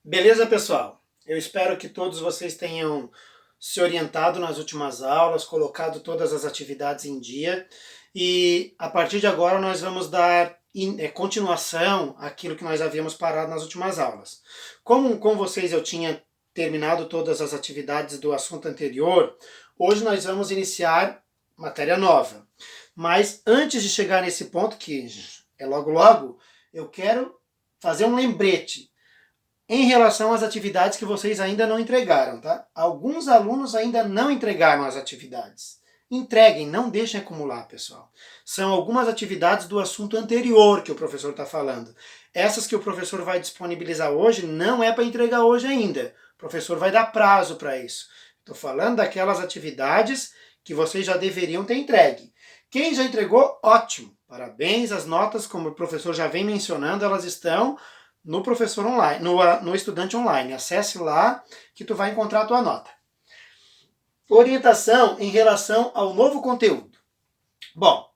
Beleza, pessoal? Eu espero que todos vocês tenham se orientado nas últimas aulas, colocado todas as atividades em dia e a partir de agora nós vamos dar continuação àquilo que nós havíamos parado nas últimas aulas. Como com vocês eu tinha terminado todas as atividades do assunto anterior, hoje nós vamos iniciar matéria nova. Mas antes de chegar nesse ponto, que é logo logo, eu quero fazer um lembrete em relação às atividades que vocês ainda não entregaram, tá? Alguns alunos ainda não entregaram as atividades. Entreguem, não deixem acumular, pessoal. São algumas atividades do assunto anterior que o professor está falando. Essas que o professor vai disponibilizar hoje não é para entregar hoje ainda. O professor vai dar prazo para isso. Estou falando daquelas atividades que vocês já deveriam ter entregue. Quem já entregou, ótimo. Parabéns, as notas, como o professor já vem mencionando, elas estão no professor online, no estudante online. Acesse lá que tu vai encontrar a tua nota. Orientação em relação ao novo conteúdo. Bom,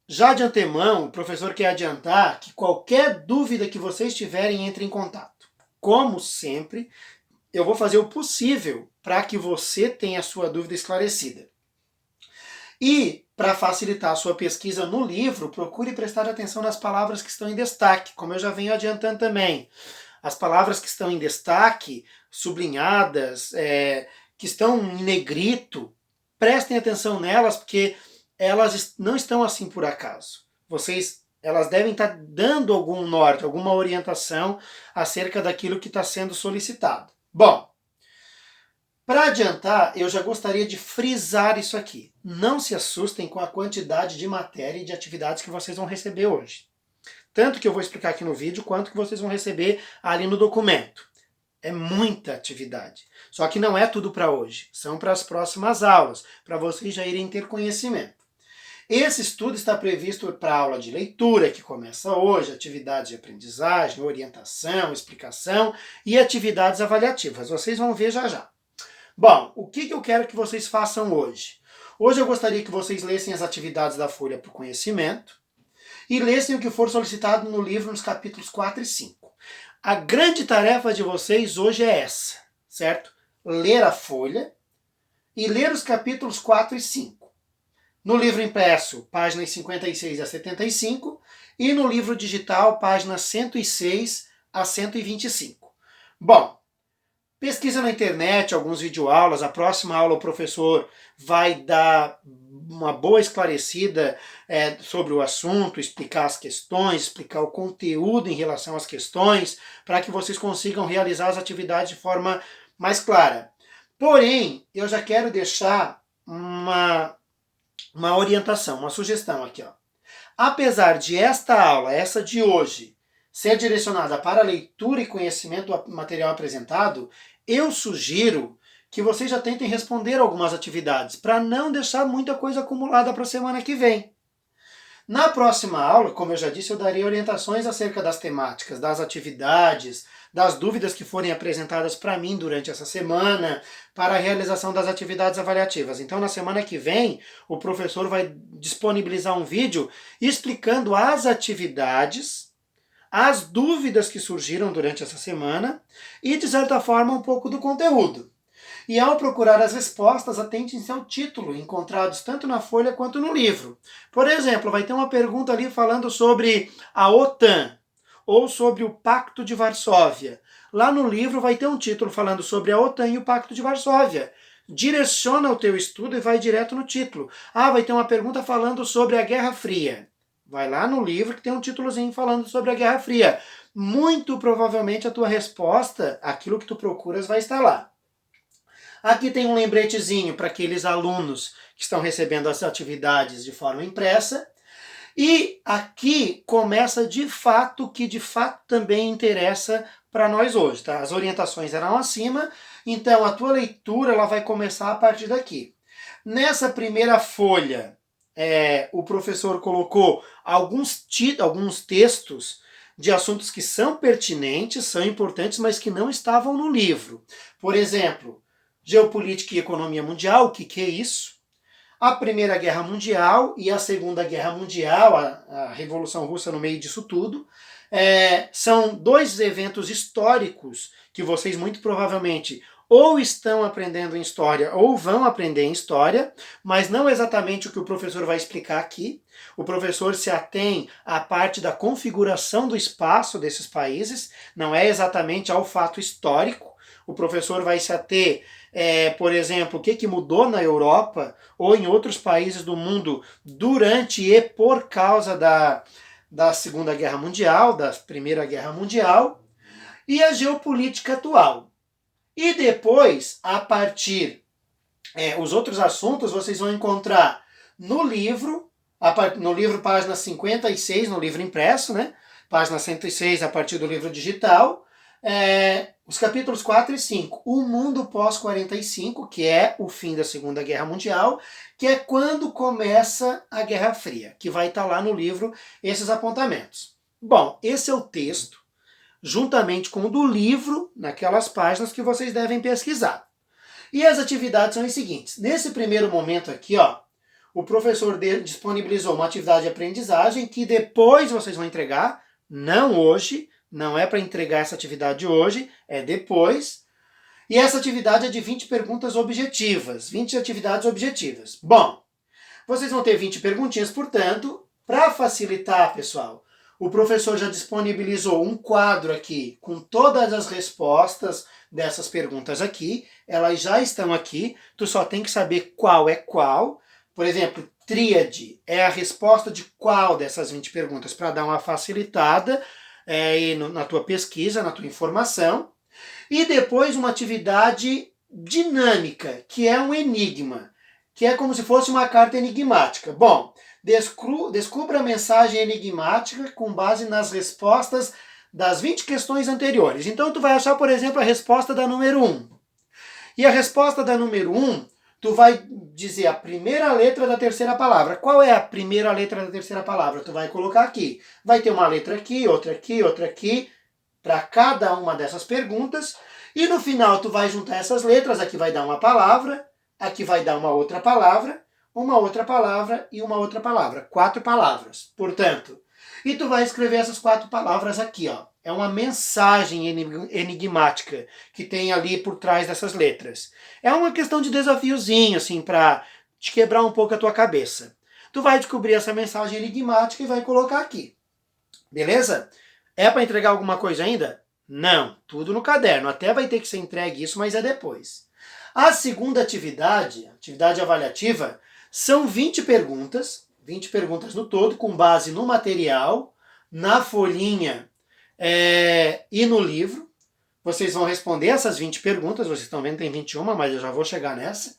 já de antemão, o professor quer adiantar que qualquer dúvida que vocês tiverem, entre em contato. Como sempre, eu vou fazer o possível para que você tenha a sua dúvida esclarecida. E, para facilitar a sua pesquisa no livro, procure prestar atenção nas palavras que estão em destaque, como eu já venho adiantando também. As palavras que estão em destaque, sublinhadas, que estão em negrito, prestem atenção nelas, porque elas não estão assim por acaso. Elas devem estar dando algum norte, alguma orientação acerca daquilo que está sendo solicitado. Bom, para adiantar, eu já gostaria de frisar isso aqui. Não se assustem com a quantidade de matéria e de atividades que vocês vão receber hoje. Tanto que eu vou explicar aqui no vídeo, quanto que vocês vão receber ali no documento. É muita atividade. Só que não é tudo para hoje. São para as próximas aulas, para vocês já irem ter conhecimento. Esse estudo está previsto para a aula de leitura, que começa hoje, atividades de aprendizagem, orientação, explicação e atividades avaliativas. Vocês vão ver já já. Bom, o que eu quero que vocês façam hoje? Hoje eu gostaria que vocês lessem as atividades da Folha para o Conhecimento e lessem o que for solicitado no livro nos capítulos 4 e 5. A grande tarefa de vocês hoje é essa, certo? Ler a Folha e ler os capítulos 4 e 5. No livro impresso, páginas 56 a 75 e no livro digital, páginas 106 a 125. Bom, pesquisa na internet, alguns videoaulas. A próxima aula o professor vai dar uma boa esclarecida sobre o assunto, explicar as questões, explicar o conteúdo em relação às questões, para que vocês consigam realizar as atividades de forma mais clara. Porém, eu já quero deixar uma orientação, uma sugestão aqui, ó. Apesar de esta aula, essa de hoje, ser direcionada para leitura e conhecimento do material apresentado, eu sugiro que vocês já tentem responder algumas atividades, para não deixar muita coisa acumulada para a semana que vem. Na próxima aula, como eu já disse, eu darei orientações acerca das temáticas, das atividades, das dúvidas que forem apresentadas para mim durante essa semana, para a realização das atividades avaliativas. Então, na semana que vem, o professor vai disponibilizar um vídeo explicando as atividades, as dúvidas que surgiram durante essa semana e, de certa forma, um pouco do conteúdo. E ao procurar as respostas, atentem-se ao título, encontrados tanto na folha quanto no livro. Por exemplo, vai ter uma pergunta ali falando sobre a OTAN, ou sobre o Pacto de Varsóvia. Lá no livro vai ter um título falando sobre a OTAN e o Pacto de Varsóvia. Direciona o teu estudo e vai direto no título. Ah, vai ter uma pergunta falando sobre a Guerra Fria. Vai lá no livro que tem um títulozinho falando sobre a Guerra Fria. Muito provavelmente a tua resposta, aquilo que tu procuras, vai estar lá. Aqui tem um lembretezinho para aqueles alunos que estão recebendo as atividades de forma impressa. E aqui começa de fato o que de fato também interessa para nós hoje, tá? As orientações eram acima, então a tua leitura ela vai começar a partir daqui. Nessa primeira folha, o professor colocou alguns textos de assuntos que são pertinentes, são importantes, mas que não estavam no livro. Por exemplo, geopolítica e economia mundial, o que é isso? A Primeira Guerra Mundial e a Segunda Guerra Mundial, a Revolução Russa no meio disso tudo. São dois eventos históricos que vocês muito provavelmente ou estão aprendendo em história ou vão aprender em história, mas não exatamente o que o professor vai explicar aqui. O professor se atém à parte da configuração do espaço desses países, não é exatamente ao fato histórico. O professor vai se ater, por exemplo, o que mudou na Europa ou em outros países do mundo durante e por causa da Segunda Guerra Mundial, da Primeira Guerra Mundial, e a geopolítica atual. E depois, a partir, os outros assuntos vocês vão encontrar no livro, página 56, no livro impresso, né? Página 106 a partir do livro digital, os capítulos 4 e 5, o mundo pós-45, que é o fim da Segunda Guerra Mundial, que é quando começa a Guerra Fria, que vai estar lá no livro esses apontamentos. Bom, esse é o texto, juntamente com o do livro, naquelas páginas que vocês devem pesquisar. E as atividades são as seguintes. Nesse primeiro momento aqui, o professor disponibilizou uma atividade de aprendizagem que depois vocês vão entregar, não hoje, não é para entregar essa atividade hoje, é depois. E essa atividade é de 20 perguntas objetivas, 20 atividades objetivas. Bom, vocês vão ter 20 perguntinhas, portanto, para facilitar, pessoal, o professor já disponibilizou um quadro aqui com todas as respostas dessas perguntas aqui. Elas já estão aqui, tu só tem que saber qual é qual. Por exemplo, tríade é a resposta de qual dessas 20 perguntas, para dar uma facilitada na tua pesquisa, na tua informação. E depois uma atividade dinâmica, que é um enigma, que é como se fosse uma carta enigmática. Bom, descubra a mensagem enigmática com base nas respostas das 20 questões anteriores. Então tu vai achar, por exemplo, a resposta da número 1. E a resposta da número 1, tu vai dizer a primeira letra da terceira palavra. Qual é a primeira letra da terceira palavra? Tu vai colocar aqui. Vai ter uma letra aqui, outra aqui, para cada uma dessas perguntas. E no final tu vai juntar essas letras. Aqui vai dar uma palavra, aqui vai dar uma outra palavra e uma outra palavra. 4 palavras, portanto. E tu vai escrever essas 4 palavras aqui, É uma mensagem enigmática que tem ali por trás dessas letras. É uma questão de desafiozinho, assim, para te quebrar um pouco a tua cabeça. Tu vai descobrir essa mensagem enigmática e vai colocar aqui. Beleza? É para entregar alguma coisa ainda? Não, tudo no caderno. Até vai ter que ser entregue isso, mas é depois. A segunda atividade avaliativa, são 20 perguntas no todo, com base no material, na folhinha e no livro. Vocês vão responder essas 20 perguntas, vocês estão vendo tem 21, mas eu já vou chegar nessa.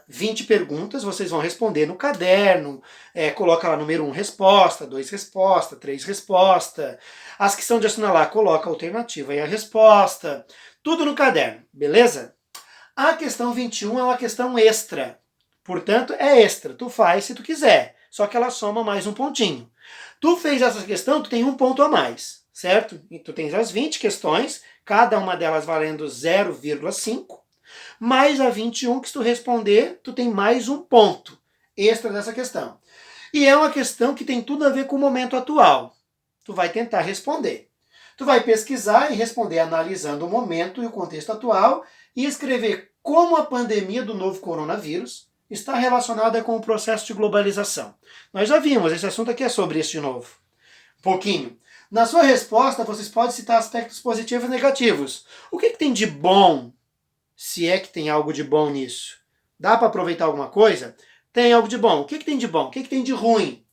20 perguntas, vocês vão responder no caderno, coloca lá número 1 resposta, 2 resposta, 3 resposta. As que são de assinalar, coloca a alternativa e a resposta. Tudo no caderno, beleza? A questão 21 é uma questão extra. Portanto, é extra. Tu faz se tu quiser. Só que ela soma mais um pontinho. Tu fez essa questão, tu tem um ponto a mais, certo? E tu tens as 20 questões, cada uma delas valendo 0,5. Mais a 21 que se tu responder, tu tem mais um ponto extra dessa questão. E é uma questão que tem tudo a ver com o momento atual. Tu vai tentar responder. Tu vai pesquisar e responder analisando o momento e o contexto atual e escrever como a pandemia do novo coronavírus está relacionada com o processo de globalização. Nós já vimos, esse assunto aqui é sobre isso de novo. Um pouquinho. Na sua resposta, vocês podem citar aspectos positivos e negativos. O que tem de bom, se é que tem algo de bom nisso? Dá para aproveitar alguma coisa? Tem algo de bom. O que tem de bom? O que tem de ruim?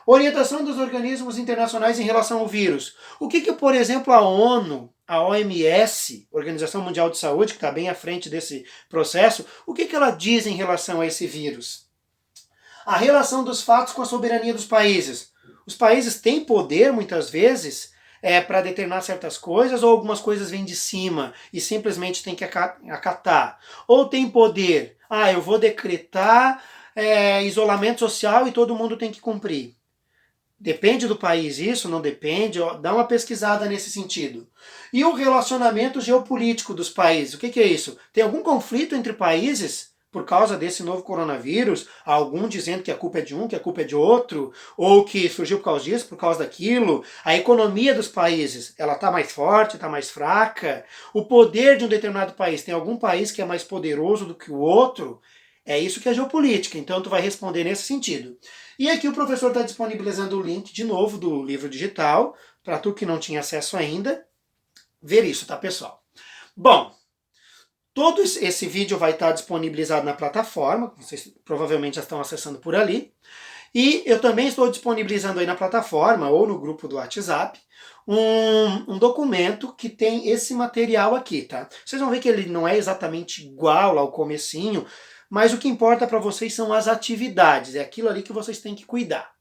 Orientação dos organismos internacionais em relação ao vírus. O que por exemplo, a ONU, a OMS, Organização Mundial de Saúde, que está bem à frente desse processo, o que ela diz em relação a esse vírus? A relação dos fatos com a soberania dos países. Os países têm poder, muitas vezes, para determinar certas coisas, ou algumas coisas vêm de cima e simplesmente tem que acatar. Ou tem poder, eu vou decretar isolamento social e todo mundo tem que cumprir. Depende do país isso, não depende, dá uma pesquisada nesse sentido. E o relacionamento geopolítico dos países, o que é isso? Tem algum conflito entre países? por causa desse novo coronavírus, algum dizendo que a culpa é de um, que a culpa é de outro, ou que surgiu por causa disso, por causa daquilo. A economia dos países, ela está mais forte, está mais fraca. O poder de um determinado país, tem algum país que é mais poderoso do que o outro? É isso que é geopolítica, então tu vai responder nesse sentido. E aqui o professor está disponibilizando o link de novo do livro digital, para tu que não tinha acesso ainda, ver isso, tá, pessoal? Bom, todo esse vídeo vai estar disponibilizado na plataforma, vocês provavelmente já estão acessando por ali. E eu também estou disponibilizando aí na plataforma ou no grupo do WhatsApp um documento que tem esse material aqui, tá? Vocês vão ver que ele não é exatamente igual ao comecinho, mas o que importa para vocês são as atividades, é aquilo ali que vocês têm que cuidar.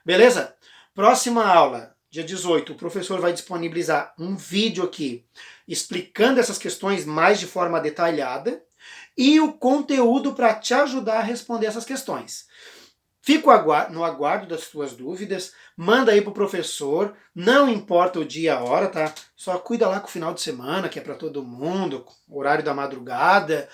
Beleza? Próxima aula, dia 18, o professor vai disponibilizar um vídeo aqui explicando essas questões mais de forma detalhada e o conteúdo para te ajudar a responder essas questões. Fico no aguardo das suas dúvidas, manda aí pro professor, não importa o dia, a hora, tá? Só cuida lá com o final de semana, que é para todo mundo, horário da madrugada.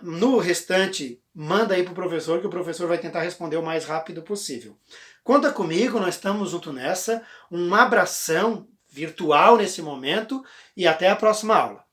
No restante, manda aí pro professor, que o professor vai tentar responder o mais rápido possível. Conta comigo, nós estamos junto nessa. Um abração virtual nesse momento e até a próxima aula.